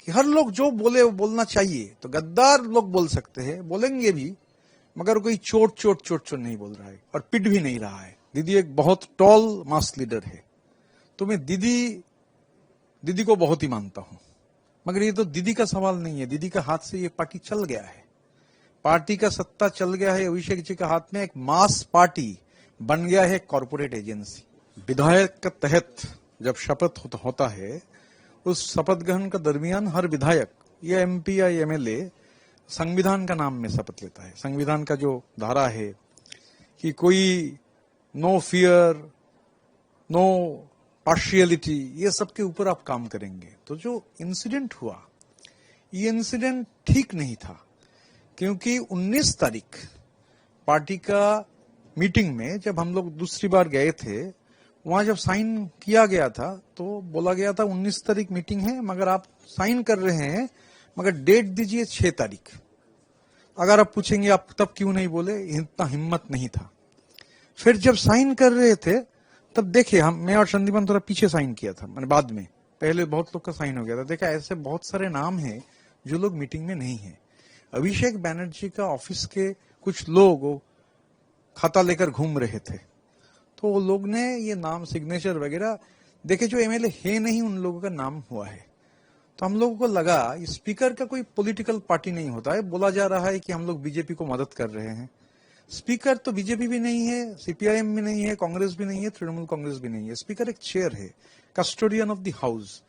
कि हर लोग जो बोले वो बोलना चाहिए, तो गद्दार लोग बोल सकते हैं, बोलेंगे भी, मगर कोई चोट नहीं बोल रहा है और पिट भी नहीं रहा है। दीदी एक बहुत टॉल मास लीडर है, तो मैं दीदी को बहुत ही मानता हूं, मगर ये तो दीदी का सवाल नहीं है। दीदी का हाथ से ये पार्टी चल गया है, पार्टी का सत्ता चल गया है अभिषेक जी के हाथ में। एक मास पार्टी बन गया है, कॉर्पोरेट एजेंसी। विधायक के तहत जब शपथ होता है, उस शपथ ग्रहण का दरमियान हर विधायक या एमपी या एमएलए संविधान का नाम में शपथ लेता है। संविधान का जो धारा है कि कोई नो फियर, नो पार्शियलिटी, ये सब के ऊपर आप काम करेंगे। तो जो इंसिडेंट हुआ, ये इंसिडेंट ठीक नहीं था, क्योंकि 19 तारीख पार्टी का मीटिंग में जब हम लोग दूसरी बार गए थे, वहां जब साइन किया गया था तो बोला गया था 19 तारीख मीटिंग है, मगर आप साइन कर रहे हैं, मगर डेट दीजिए 6 तारीख। अगर आप पूछेंगे आप तब क्यों नहीं बोले, इतना हिम्मत नहीं था। फिर जब साइन कर रहे थे तब देखे, मैं और संदीपन थोड़ा पीछे साइन किया था, मैंने बाद में, पहले बहुत लोग का साइन हो गया था। देखा ऐसे बहुत सारे नाम हैं जो लोग मीटिंग में नहीं है। अभिषेक बैनर्जी का ऑफिस के कुछ लोग खाता लेकर घूम रहे थे, तो वो लोग ने ये नाम सिग्नेचर वगैरह देखे, जो एमएलए है नहीं उन लोगों का नाम हुआ है। तो हम लोगों को लगा स्पीकर का कोई पॉलिटिकल पार्टी नहीं होता है। बोला जा रहा है कि हम लोग बीजेपी को मदद कर रहे हैं। स्पीकर तो बीजेपी भी नहीं है, सीपीआईएम भी नहीं है, कांग्रेस भी नहीं है, तृणमूल कांग्रेस भी नहीं है। स्पीकर एक चेयर है, कस्टोडियन ऑफ द हाउस।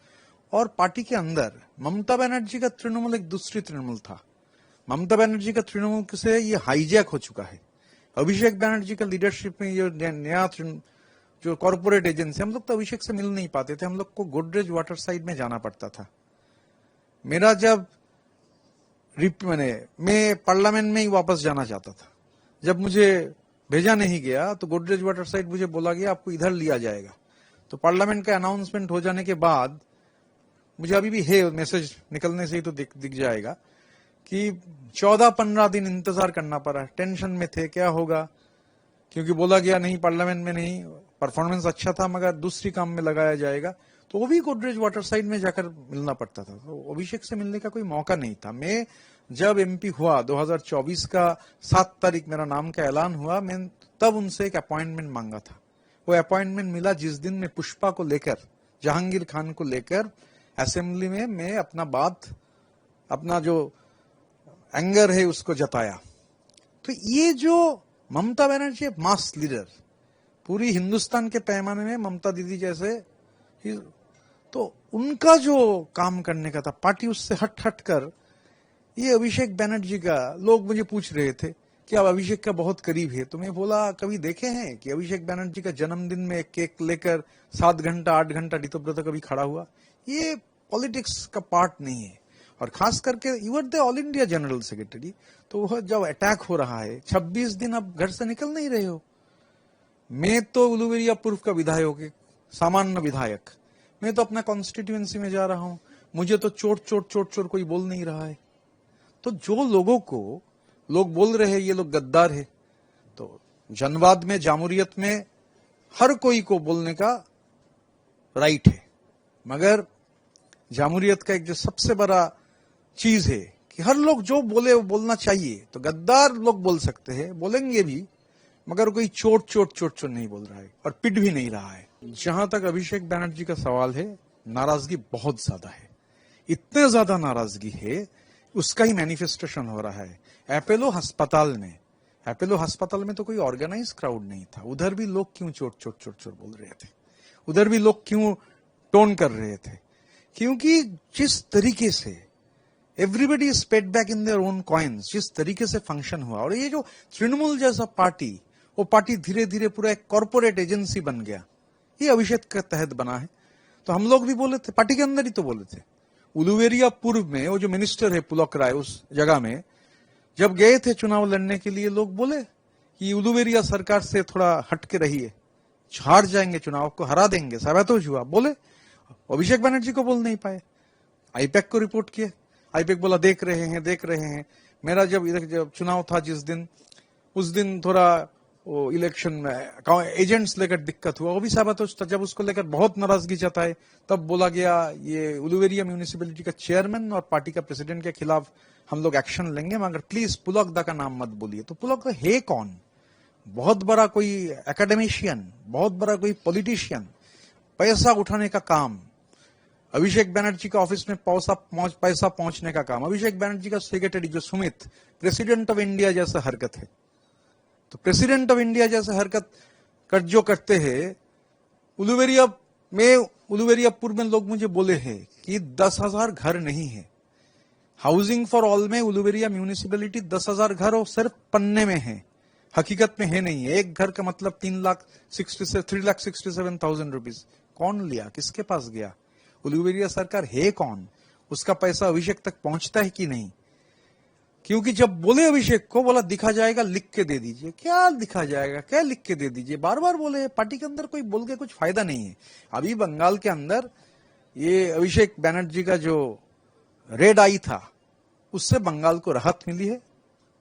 और पार्टी के अंदर ममता बनर्जी का तृणमूल एक दूसरी तृणमूल था। ममता बनर्जी का तृणमूल से ये हाईजैक हो चुका है। अभिषेक बनर्जी का लीडरशिप में ये नया जो कॉर्पोरेट एजेंसी, हम लोग तो अभिषेक से मिल नहीं पाते थे, हम लोग को गोदरेज वाटर साइड में जाना पड़ता था। मेरा जब मैं पार्लियामेंट में ही वापस जाना चाहता था, जब मुझे भेजा नहीं गया तो गोदरेज वाटर साइड मुझे बोला गया आपको इधर लिया जाएगा। तो पार्लियामेंट का अनाउंसमेंट हो जाने के बाद मुझे अभी भी है, मैसेज निकलने से ही तो दिख जाएगा कि 14-15 दिन इंतजार करना पड़ा। टेंशन में थे क्या होगा, क्योंकि बोला गया नहीं पार्लियामेंट में नहीं, परफॉर्मेंस अच्छा था मगर दूसरी काम में लगाया जाएगा। तो वो भी गोदरेज वाटर साइड में जाकर मिलना पड़ता था। तो अभिषेक से मिलने का कोई मौका नहीं था। मैं जब एमपी हुआ 2024 का 7 तारीख मेरा नाम का ऐलान हुआ, मैं तब उनसे एक अपॉइंटमेंट मांगा था। वो अपॉइंटमेंट मिला जिस दिन मैं पुष्पा को लेकर, जहांगीर खान को लेकर असेंबली में मैं अपना जो एंगर है उसको जताया। तो ये जो ममता बनर्जी मास लीडर, पूरी हिंदुस्तान के पैमाने में ममता दीदी जैसे, तो उनका जो काम करने का था, पार्टी उससे हट कर ये अभिषेक बनर्जी का, लोग मुझे पूछ रहे थे कि आप अभिषेक का बहुत करीब है। तो मैं बोला कभी देखे हैं कि अभिषेक बनर्जी का जन्मदिन में केक लेकर 7 घंटा 8 घंटा ऋतुव्रत कभी खड़ा हुआ? ये पॉलिटिक्स का पार्ट नहीं है। और खास करके you are the all India general secretary, तो वह जब अटैक हो रहा है 26 दिन आप घर से निकल नहीं रहे हो। मैं तो उलुवेरिया पूर्व का विधायक, सामान्य विधायक, मैं तो अपना कॉन्स्टिट्यूएंसी में जा रहा हूं, मुझे तो चोट कोई बोल नहीं रहा है। तो जो लोगों को लोग बोल रहे हैं ये लोग गद्दार है, तो जनवाद में, जामूरियत में हर कोई को बोलने का राइट है, मगर जामूरियत का एक जो सबसे बड़ा चीज है कि हर लोग जो बोले वो बोलना चाहिए। तो गद्दार लोग बोल सकते हैं, बोलेंगे भी, मगर कोई चोट नहीं बोल रहा है और पिट भी नहीं रहा है। जहां तक अभिषेक बनर्जी का सवाल है, नाराजगी बहुत ज्यादा है। इतने ज्यादा नाराजगी है, उसका ही मैनिफेस्टेशन हो रहा है। अपोलो अस्पताल में तो कोई ऑर्गेनाइज क्राउड नहीं था। उधर भी लोग क्यों चोट बोल रहे थे, उधर भी लोग क्यों टोन कर रहे थे? क्योंकि जिस तरीके से everybody is paid back in their own coins, जिस तरीके से फंक्शन हुआ, और ये जो तृणमूल जैसा पार्टी, वो पार्टी धीरे धीरे पूरा एक कॉर्पोरेट एजेंसी बन गया। ये अभिषेक के तहत बना है। तो हम लोग भी बोले थे, पार्टी के अंदर ही तो बोले थे। उलुवेरिया पूर्व में वो जो मिनिस्टर है पुलक राय, उस जगह में जब गए थे चुनाव लड़ने के लिए, लोग बोले कि उलुवेरिया सरकार से थोड़ा हटके रहिए, हार जाएंगे, चुनाव को हरा देंगे, साबित हुआ। बोले अभिषेक बनर्जी को बोल नहीं पाए, आईपैक को रिपोर्ट किए। आईपैक बोला देख रहे हैं। मेरा जब चुनाव था जिस दिन, उस दिन थोड़ा वो इलेक्शन में एजेंट्स लेकर दिक्कत हुआ, वो भी साबित हो, जब उसको लेकर बहुत नाराजगी जताए तब बोला गया ये उलुवेरिया म्यूनिसिपैलिटी का चेयरमैन और पार्टी का प्रेसिडेंट के खिलाफ हम लोग एक्शन लेंगे, मगर प्लीज पुलकदा का नाम मत बोलिए। तो पुलकदा है कौन? बहुत बड़ा कोई एकेडमिशियन, बहुत बड़ा कोई पॉलिटिशियन, पैसा उठाने का काम, अभिषेक बनर्जी का ऑफिस में पैसा पहुंचने का काम, अभिषेक बनर्जी का सेक्रेटरी जो सुमित, प्रेसिडेंट ऑफ इंडिया जैसा हरकत है। तो प्रेसिडेंट ऑफ इंडिया जैसे हरकत जो करते हैं, उलुवेरियापुर में लोग मुझे बोले हैं कि 10,000 घर नहीं है। हाउसिंग फॉर ऑल में उलुवेरिया म्यूनिसिपैलिटी 10,000 घर और सिर्फ पन्ने में है, हकीकत में है नहीं है। एक घर का मतलब 3,67,000 रुपीज। कौन लिया, किसके पास गया? उलुवेरिया सरकार है कौन? उसका पैसा अभिषेक तक पहुंचता है कि नहीं? क्योंकि जब बोले अभिषेक को, बोला दिखा जाएगा, लिख के दे दीजिए। क्या लिखा जाएगा, क्या लिख के दे दीजिए? बार बार बोले। पार्टी के अंदर कोई बोल के कुछ फायदा नहीं है। अभी बंगाल के अंदर ये अभिषेक बनर्जी का जो रेड आई था, उससे बंगाल को राहत मिली है,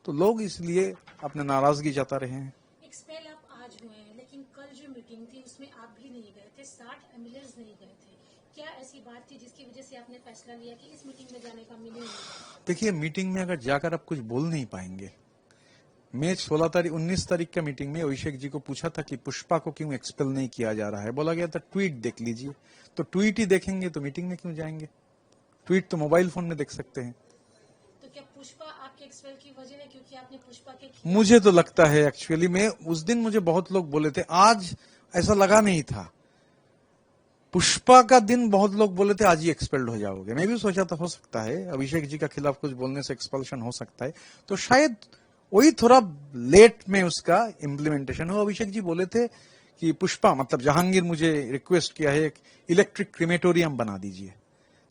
तो लोग इसलिए अपने नाराजगी जता रहे हैं। एक्सपेल आप आज हुए हैं, लेकिन कल जो मीटिंग थी उसमें आप भी नहीं गए थे, 60 एमएलएज नहीं गए थे। क्या ऐसी बात थी जिसकी वजह से आपने फैसला लिया कि इस मीटिंग में जाने का मीनिंग नहीं है? देखिए, मीटिंग में अगर जाकर आप कुछ बोल नहीं पाएंगे। मैं 19 तारीख का मीटिंग में अभिषेक जी को पूछा था कि पुष्पा को क्यों एक्सपेल नहीं किया जा रहा है। बोला गया था ट्वीट देख लीजिए। तो ट्वीट ही देखेंगे तो मीटिंग में क्यों जाएंगे? ट्वीट तो मोबाइल फोन में देख सकते हैं। तो क्या पुष्पा आपके एक्सपेल की वजह है क्योंकि आपने पुष्पा के? मुझे तो लगता है एक्चुअली में उस दिन मुझे बहुत लोग बोले थे, आज ऐसा लगा नहीं था। पुष्पा का दिन बहुत लोग बोले थे आज ही एक्सपेल्ड हो जाओगे। मैं भी सोचा था हो सकता है अभिषेक जी का खिलाफ कुछ बोलने से एक्सपल्शन हो सकता है, तो शायद वही थोड़ा लेट में उसका इम्प्लीमेंटेशन हो। अभिषेक जी बोले थे कि पुष्पा मतलब जहांगीर मुझे रिक्वेस्ट किया है एक इलेक्ट्रिक क्रिमेटोरियम बना दीजिए।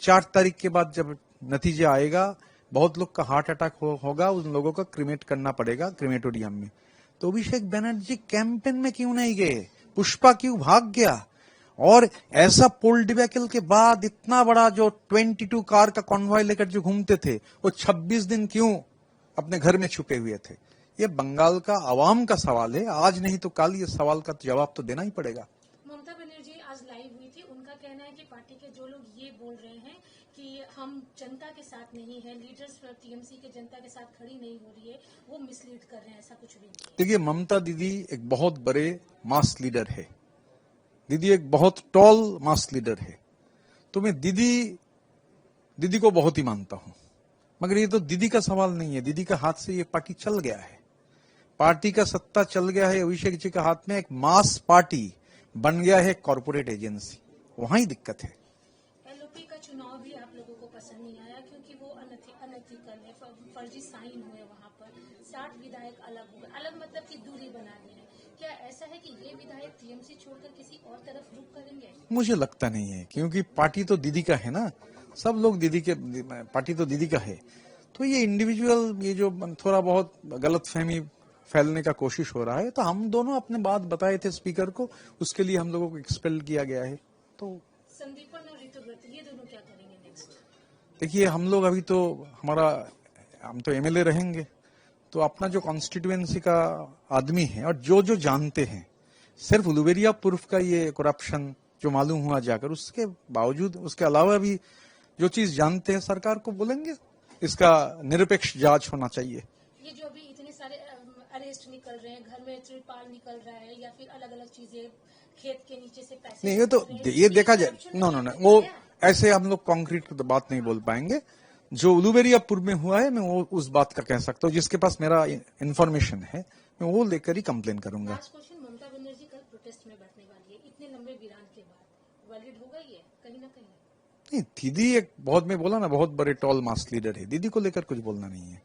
4 तारीख के बाद जब नतीजा आएगा, बहुत लोग का हार्ट अटैक होगा, उन लोगों का क्रिमेट करना पड़ेगा क्रिमेटोरियम में। तो अभिषेक बनर्जी कैंपेन में क्यों नहीं गए? पुष्पा क्यों भाग गया? और ऐसा पोल डिबेकल के बाद इतना बड़ा जो 22 कार का कॉन्वॉय लेकर जो घूमते थे, वो 26 दिन क्यों अपने घर में छुपे हुए थे? ये बंगाल का आवाम का सवाल है। आज नहीं तो कल ये सवाल का जवाब तो देना ही पड़ेगा। ममता बनर्जी आज लाइव हुई थी, उनका कहना है कि पार्टी के जो लोग ये बोल रहे हैं कि हम जनता के साथ नहीं है, लीडर्स टीएमसी के जनता के साथ खड़ी नहीं हो रही है, वो मिसलीड कर रहे हैं, ऐसा कुछ भी नहीं। देखिए, ममता दीदी एक बहुत बड़े मास लीडर है। दीदी एक बहुत टॉल मास लीडर है। तो मैं दीदी को बहुत ही मानता हूं, मगर ये तो दीदी का सवाल नहीं है। दीदी का हाथ से ये पार्टी चल गया है, पार्टी का सत्ता चल गया है अभिषेक जी के हाथ में। एक मास पार्टी बन गया है कॉर्पोरेट एजेंसी, वहां ही दिक्कत है। एलओपी का चुनाव भी आप लोगों को पसंद नहीं आया क्योंकि वो अनएथिकल है, फर्जी साइन हुए वहां पर, 60 विधायक अलग हो गए, अलग मतलब की दूरी बना दी है। क्या ऐसा है कि ये विधायक टीएमसी छोड़कर किसी और तरफ रुख करेंगे? मुझे लगता नहीं है, क्योंकि पार्टी तो दीदी का है ना, सब लोग दीदी के, पार्टी तो दीदी का है। तो ये इंडिविजुअल ये जो थोड़ा बहुत गलतफहमी फैलने का कोशिश हो रहा है, तो हम दोनों अपने बात बताए थे स्पीकर को, उसके लिए हम लोगों को एक्सपेल किया गया है। तो संदीपन और ऋतुव्रत ये दोनों क्या करेंगे नेक्स्ट? देखिए, हम लोग अभी तो हम तो एमएलए रहेंगे, तो अपना जो कॉन्स्टिट्यूएंसी का आदमी है और जो जानते हैं, सिर्फ उलुवेरिया पूर्व का ये करप्शन जो मालूम हुआ जाकर, उसके बावजूद उसके अलावा भी जो चीज जानते हैं सरकार को बोलेंगे इसका निरपेक्ष जांच होना चाहिए। ये जो अभी इतने सारे अरेस्ट निकल रहे हैं, घर में त्रिपाल निकल रहा है या फिर अलग अलग चीजें, खेत के नीचे से पैसे नहीं, ये देखा जाए, नो वो ऐसे हम लोग कॉन्क्रीट की तो बात नहीं बोल पाएंगे। जो उलुवेरियापुर में हुआ है, मैं वो उस बात का कह सकता हूँ, जिसके पास मेरा इंफॉर्मेशन है, मैं वो लेकर ही कंप्लेन करूंगा। ममता बनर्जी कल प्रोटेस्ट में बैठने वाली है, इतने लंबे विराम के बाद वैलिड होगा ये कहीं ना कहीं? नहीं, दीदी एक बहुत, मैं बोला ना, बहुत बड़े टॉल मास लीडर है, दीदी को लेकर कुछ बोलना नहीं है।